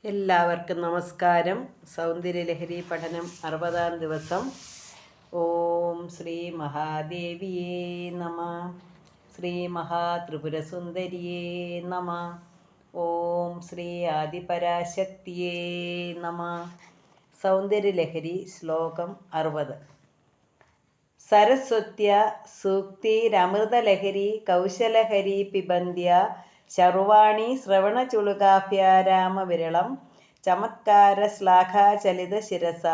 എല്ലാവർക്കും നമസ്കാരം. സൗന്ദര്യലഹരി പഠനം 60-ാം ദിവസം. ഓം ശ്രീ മഹാദേവിയേ നമ. ശ്രീ മഹാത്രിപുരസുന്ദരിയേ നമ. ഓം ശ്രീ ആദിപരാശക്തിയേ നമ. സൗന്ദര്യലഹരി ശ്ലോകം 60. സരസ്വത്യ സൂക്തിരമൃതലഹരി കൗശലഹരി പിബന്ധ്യ ശർവാണി ശ്രവണചുളുകാഭ്യാരാമവിരളം ചമത്കാരശ്ലാഘാചലിത ശിരസ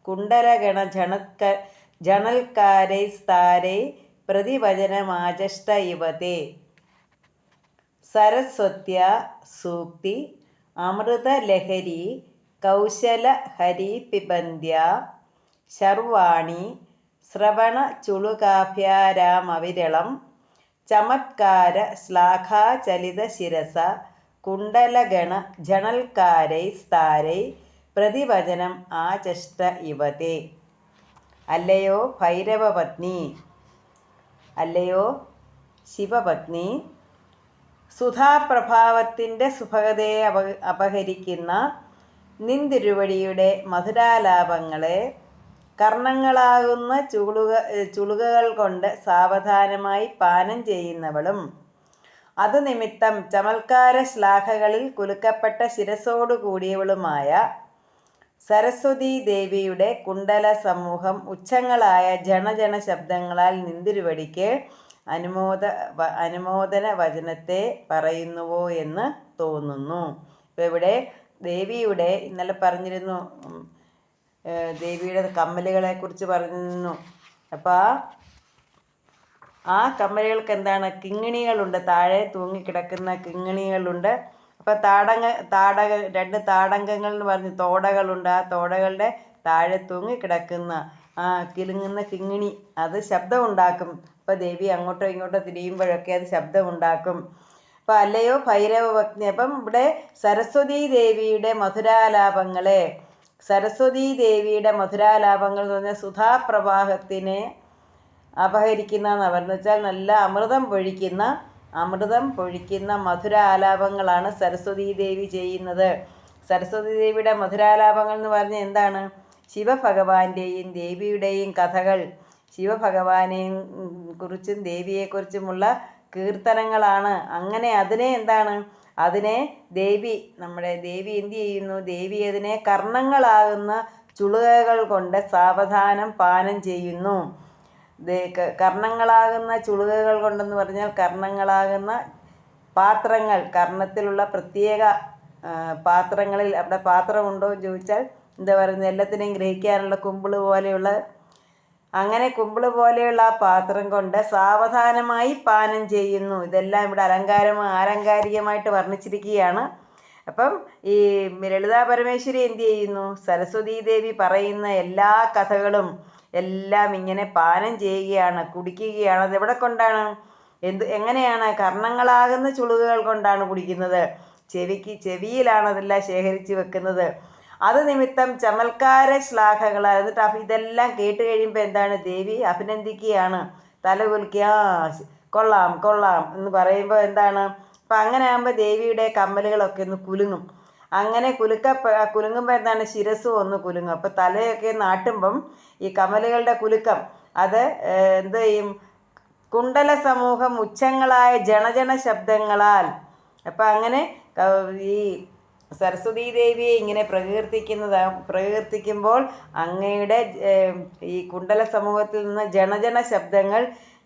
കുണ്ടലഗണ ജണൽക്കാരൈസ്താരൈ പ്രതിവചനമാചഷ്ട ഇവതേ. സരസ്വത്യ സൂക്തി അമൃതലഹരി കൗശലഹരി പിബന്ധ്യ ശർവാണി ശ്രവണചുളുകാഭ്യാരാമവിരളം ചമത്കാര ശ്ലാഘാചലിത ശിരസ കുണ്ടലഗണ ജണൽക്കാരൈസ്താരൈ പ്രതിവചനം ആചഷ്ട ഇവതേ. അല്ലയോ ഭൈരവപത്നി, അല്ലയോ ശിവപത്നി, സുധാപ്രഭാവത്തിൻ്റെ സുഭഗതയെ അപഹരിക്കുന്ന നിന്തിരുവടിയുടെ മധുരാലാപങ്ങളെ കർണങ്ങളാകുന്ന ചുളുകകൾ കൊണ്ട് സാവധാനമായി പാനം ചെയ്യുന്നവളും അതു നിമിത്തം ചമൽക്കാര ശ്ലാഘകളിൽ കുലുക്കപ്പെട്ട ശിരസോടു കൂടിയവളുമായ സരസ്വതീ ദേവിയുടെ കുണ്ടല സമൂഹം ഉച്ചങ്ങളായ ജണജണ ശബ്ദങ്ങളാൽ നിന്തിരുവടിക്ക് അനുമോദന വചനത്തെ പറയുന്നുവോ എന്ന് തോന്നുന്നു. ഇപ്പോൾ ഇവിടെ ദേവിയുടെ ഇന്നലെ പറഞ്ഞിരുന്നു, ദേവിയുടെ കമ്മലുകളെ കുറിച്ച് പറഞ്ഞു. അപ്പോൾ ആ കമ്മലുകൾക്ക് എന്താണ്, കിങ്ങിണികളുണ്ട്, താഴെ തൂങ്ങിക്കിടക്കുന്ന കിങ്ങിണികളുണ്ട്. അപ്പോൾ രണ്ട് താടങ്കങ്ങൾ എന്ന് പറഞ്ഞ് തോടകളുണ്ട്. ആ തോടകളുടെ താഴെ തൂങ്ങിക്കിടക്കുന്ന ആ കിലുങ്ങുന്ന കിങ്ങിണി അത് ശബ്ദമുണ്ടാക്കും. അപ്പോൾ ദേവി അങ്ങോട്ടോ ഇങ്ങോട്ടോ തിരിയുമ്പോഴൊക്കെ അത് ശബ്ദമുണ്ടാക്കും. അപ്പോൾ അല്ലയോ ഭൈരവപത്നി, അപ്പം ഇവിടെ സരസ്വതീ ദേവിയുടെ മധുരാലാപങ്ങളെ, സരസ്വതീ ദേവിയുടെ മധുരാലാപങ്ങൾ എന്ന് പറഞ്ഞാൽ സുധാപ്രവാഹത്തിനെ അപഹരിക്കുന്ന എന്ന് വെച്ചാൽ നല്ല അമൃതം പൊഴിക്കുന്ന മധുരാലാപങ്ങളാണ് സരസ്വതീ ദേവി ചെയ്യുന്നത്. സരസ്വതീ ദേവിയുടെ മധുരാലാപങ്ങൾ എന്ന് പറഞ്ഞാൽ എന്താണ്? ശിവഭഗവാന്റെയും ദേവിയുടെയും കഥകൾ, ശിവഭഗവാനെയും കുറിച്ചും ദേവിയെക്കുറിച്ചുമുള്ള കീർത്തനങ്ങളാണ്. അങ്ങനെ അതിനെ എന്താണ്, അതിനെ നമ്മുടെ ദേവി എന്തു ചെയ്യുന്നു? ദേവി അതിനെ കർണങ്ങളാകുന്ന ചുളുകകൾ കൊണ്ട് സാവധാനം പാനം ചെയ്യുന്നു. കർണങ്ങളാകുന്ന ചുളുകകൾ കൊണ്ടെന്ന് പറഞ്ഞാൽ കർണങ്ങളാകുന്ന പാത്രങ്ങൾ, കർണത്തിലുള്ള പ്രത്യേക പാത്രങ്ങളിൽ, അവിടെ പാത്രമുണ്ടോ എന്ന് ചോദിച്ചാൽ എന്താ പറയുന്നത്, എല്ലാത്തിനെയും ഗ്രഹിക്കാനുള്ള കുമ്പിള് പോലെയുള്ള, അങ്ങനെ കുമ്പിള് പോലെയുള്ള ആ പാത്രം കൊണ്ട് സാവധാനമായി പാനം ചെയ്യുന്നു. ഇതെല്ലാം ഇവിടെ ആലങ്കാരികമായിട്ട് വർണ്ണിച്ചിരിക്കുകയാണ്. അപ്പം ഈ ലളിതാ പരമേശ്വരി എന്തു ചെയ്യുന്നു? സരസ്വതീ ദേവി പറയുന്ന എല്ലാ കഥകളും എല്ലാം ഇങ്ങനെ പാനം ചെയ്യുകയാണ്, കുടിക്കുകയാണ്. അതെവിടെ കൊണ്ടാണ്, എങ്ങനെയാണ്? കർണങ്ങളാകുന്ന ചുളുകകൾ കൊണ്ടാണ് കുടിക്കുന്നത്. ചെവിയിലാണ് അതെല്ലാം ശേഖരിച്ച് വെക്കുന്നത്. അത് നിമിത്തം ചമൽക്കാര ശ്ലാഘകൾ. എന്നിട്ട് ഇതെല്ലാം കേട്ട് കഴിയുമ്പോൾ എന്താണ്, ദേവി അഭിനന്ദിക്കുകയാണ്, തല കുലുക്കുക, കൊള്ളാം കൊള്ളാം എന്ന് പറയുമ്പോൾ എന്താണ്. അപ്പം അങ്ങനെ ആകുമ്പോൾ ദേവിയുടെ കമ്മലുകളൊക്കെ ഒന്ന് കുലുങ്ങും. അങ്ങനെ കുലുങ്ങുമ്പോൾ എന്താണ്, ശിരസ്സും ഒന്ന് കുലുങ്ങും. അപ്പോൾ തലയൊക്കെ നാട്ടുമ്പം ഈ കമ്മലുകളുടെ കുലുക്കം അത് എന്ത് ചെയ്യും? കുണ്ടല സമൂഹം ഉച്ചങ്ങളായ ജണജണ ശബ്ദങ്ങളാൽ. അപ്പം അങ്ങനെ ഈ സരസ്വതീ ദേവിയെ ഇങ്ങനെ പ്രകീർത്തിക്കുമ്പോൾ അങ്ങയുടെ ഈ കുണ്ടല സമൂഹത്തിൽ നിന്ന് ജണജണ ശബ്ദങ്ങൾ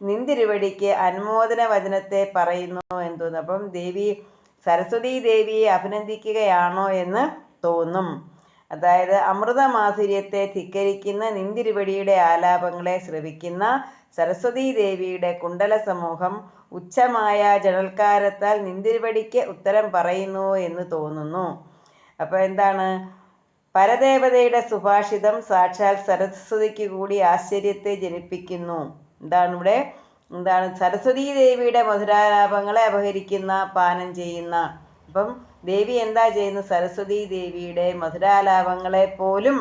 നിന്തിരുവടിക്ക് അനുമോദന വചനത്തെ പറയുന്നു എന്ന് തോന്നുന്നു. അപ്പം സരസ്വതീ ദേവിയെ അഭിനന്ദിക്കുകയാണോ എന്ന് തോന്നും. അതായത് അമൃതമാധുര്യത്തെ ധിക്കരിക്കുന്ന നിന്തിരുവടിയുടെ ആലാപങ്ങളെ ശ്രവിക്കുന്ന സരസ്വതീ ദേവിയുടെ കുണ്ടല സമൂഹം ഉച്ചമായ ജണൽക്കാരത്താൽ നിന്തിരുവടിക്ക് ഉത്തരം പറയുന്നു എന്ന് തോന്നുന്നു. അപ്പോൾ എന്താണ്, പരദേവതയുടെ സുഭാഷിതം സാക്ഷാൽ സരസ്വതിക്ക് കൂടി ആശ്ചര്യത്തെ ജനിപ്പിക്കുന്നു. എന്താണ് സരസ്വതീ ദേവിയുടെ മധുരാലാപങ്ങളെ അപഹരിക്കുന്ന, പാനം ചെയ്യുന്ന. അപ്പം ദേവി എന്താ ചെയ്യുന്നത്? സരസ്വതീ ദേവിയുടെ മധുരാലാപങ്ങളെ പോലും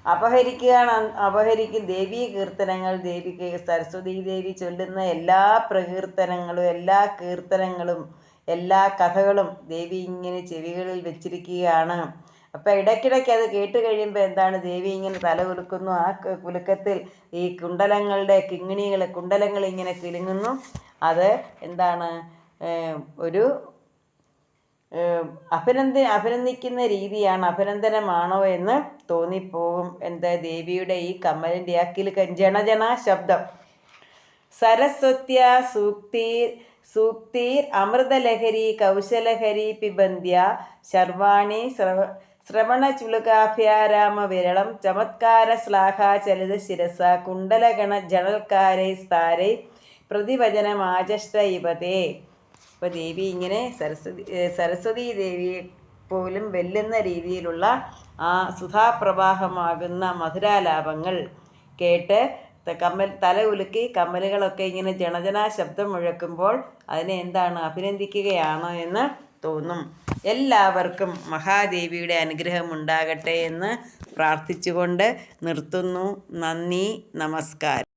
അപഹരിക്കും ദേവീ കീർത്തനങ്ങൾ. സരസ്വതീ ദേവി ചൊല്ലുന്ന എല്ലാ പ്രകീർത്തനങ്ങളും, എല്ലാ കീർത്തനങ്ങളും എല്ലാ കഥകളും ദേവി ഇങ്ങനെ ചെവികളിൽ വെച്ചിരിക്കുകയാണ്. അപ്പം ഇടയ്ക്കിടയ്ക്ക് അത് കേട്ട് കഴിയുമ്പോൾ എന്താണ്, ദേവി ഇങ്ങനെ തല കുലുക്കുന്നു. ആ കുലുക്കത്തിൽ ഈ കുണ്ടലങ്ങൾ ഇങ്ങനെ കിലുങ്ങുന്നു. അത് എന്താണ്, ഒരു അഭിനന്ദിക്കുന്ന രീതിയാണ്, അഭിനന്ദനമാണോ എന്ന് തോന്നിപ്പോകും. എന്താ ദേവിയുടെ ഈ കമ്മലിൻ്റെ ആ ജണജണ ശബ്ദം. സരസ്വത്യാ സൂക്തിർ അമൃതലഹരി കൗശലഹരി പിബന്ധ്യ ശർവാണി ശ്രവണചുലുകാഭ്യാരാമ വിരളം ചമത്കാര ശ്ലാഘാചലിത ശിരസ കുണ്ടലഗണ ജണൽക്കാരൈ സ്ഥാരൈ പ്രതിവചനമാചഷ്ട ഇവതേ. അപ്പോൾ ദേവി ഇങ്ങനെ സരസ്വതി ദേവിയെ പോലും വെല്ലുന്ന രീതിയിലുള്ള ആ സുധാപ്രവാഹമാകുന്ന മധുരാലാപങ്ങൾ കേട്ട് തല ഉലുക്കി കമ്മലുകളൊക്കെ ഇങ്ങനെ ജണജനാ ശബ്ദം മുഴക്കുമ്പോൾ അതിനെ എന്താണ്, അഭിനന്ദിക്കുകയാണോ എന്ന് തോന്നും. എല്ലാവർക്കും മഹാദേവിയുടെ അനുഗ്രഹം ഉണ്ടാകട്ടെ എന്ന് പ്രാർത്ഥിച്ചുകൊണ്ട് നിർത്തുന്നു. നന്ദി, നമസ്കാരം.